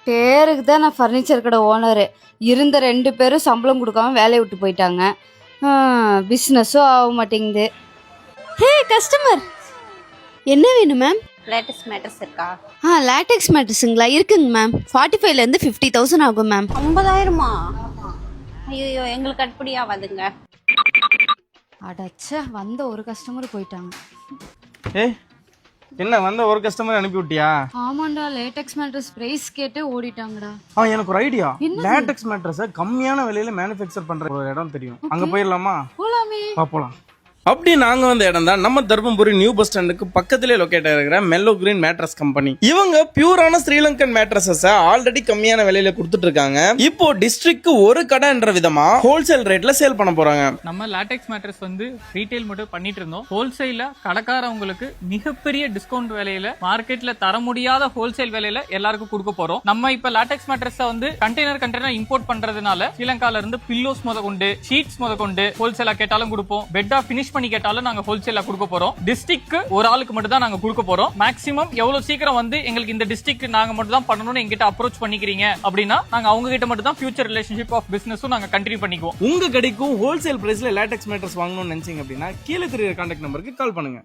பேருக்கு தான் நான் ஃபர்னிச்சர் கடை ஓனரு. இருந்த 2 பேரும் சம்பளம் கொடுக்காம வேலையை விட்டு போயிட்டாங்க. பிஸ்னஸும் ஆக மாட்டேங்குது. ஹே கஸ்டமர், என்ன வேணும் மேம்? லேட்டஸ்ட் மேட்டர்ஸ் இருக்கா? லேட்டெக்ஸ் மேட்ரஸுங்களா? இருக்குங்க மேம். 45,000 50,000 ஆகும் மேம். 50,000மா? ஐயோ, எங்களுக்கு கட்டுப்படி ஆகாதுங்க. அடச்சே, வந்த ஒரு கஸ்டமர் போயிட்டாங்க. என்ன வந்த ஒரு கஸ்டமர் அனுப்பி விட்டியா? ஆமாண்டா, லேட்டெக்ஸ் மேட்ரஸ் பிரைஸ் கேட்டு ஓடிட்டாங்கடா. எனக்கு ஒரு ஐடியா. லேட்டெக்ஸ் மேட்ரஸ் கம்மியான விலையில மேனுஃபேக்சர் பண்ற ஒரு இடம் தெரியும். அங்க போயிடலாமா? போலாமே. போலாம். அப்படி நாங்க வந்த இடம் தான் நம்ம தர்மபுரி நியூ பஸ் ஸ்டாண்டுக்கு பக்கத்திலே லொகேட் ஆகிற மெல்லோ கிரீன் மேட்ரஸ் கம்பெனி. இவங்க பியூரான ஸ்ரீலங்கன் மேட்ரஸஸ் ஆல்ரெடி கம்மியான விலையில கொடுத்துட்டு இருக்காங்க. இப்போ டிஸ்ட்ரிக்ட்க்கு ஒரு கடைன்ற விதமா ஹோல்சேல் ரேட்ல சேல் பண்ண போறாங்க. நம்ம லேட்டெக்ஸ் மேட்ரஸ் ரீட்டைல் மட்டும் பண்ணிட்டு இருந்தோம். ஹோல்சேல்ல கடைக்காரவங்களுக்கு மிகப்பெரிய டிஸ்கவுண்ட் விலையில மார்க்கெட்ல தர முடியாத ஹோல்சேல் விலையில எல்லாருக்கும் கொடுக்க போறோம். நம்ம இப்ப லேட்டெக்ஸ் மேட்ரஸ் கண்டெய்னர் இம்போர்ட் பண்றதுனால ஸ்ரீலங்கால இருந்து பில்லோஸ் முத கொண்டு ஷீட்ஸ் முத கொண்டு ஹோல்சேலா கேட்டாலும் கொடுப்போம். பெட்டா பினிஷ் பண்ணி கேட்டாலும் நாங்க ஹோல்சேலா கொடுக்க போறோம். டிஸ்ட்ரிக்ட்க்கு ஒரு ஆளுக்கு மட்டும் தான் நாங்க கொடுக்க போறோம். மேக்ஸிமம் எவ்வளவு சீக்கிரம் எங்களுக்கு இந்த டிஸ்ட்ரிக்ட் நாங்க மட்டும் தான் பண்ணணும்னு எங்கிட்ட அப்ரோச் பண்ணிக்கிறீங்க அப்படின்னா நாங்க அவங்க கிட்ட மட்டும் தான் ஃபியூச்சர் ரிலேஷன்ஷிப் ஆஃப் பிசினஸும் நாங்க கண்டினியூ பண்ணிக்குவோம். உங்க கடைக்கும் ஹோல்சேல் பிரைஸ்ல லேட்டெக்ஸ் மேட்ரஸ் வாங்கணும்னு நினைச்சீங்க அப்படின்னா கீழே தெரியுற கான்டாக்ட் நம்பருக்கு கால் பண்ணுங்க.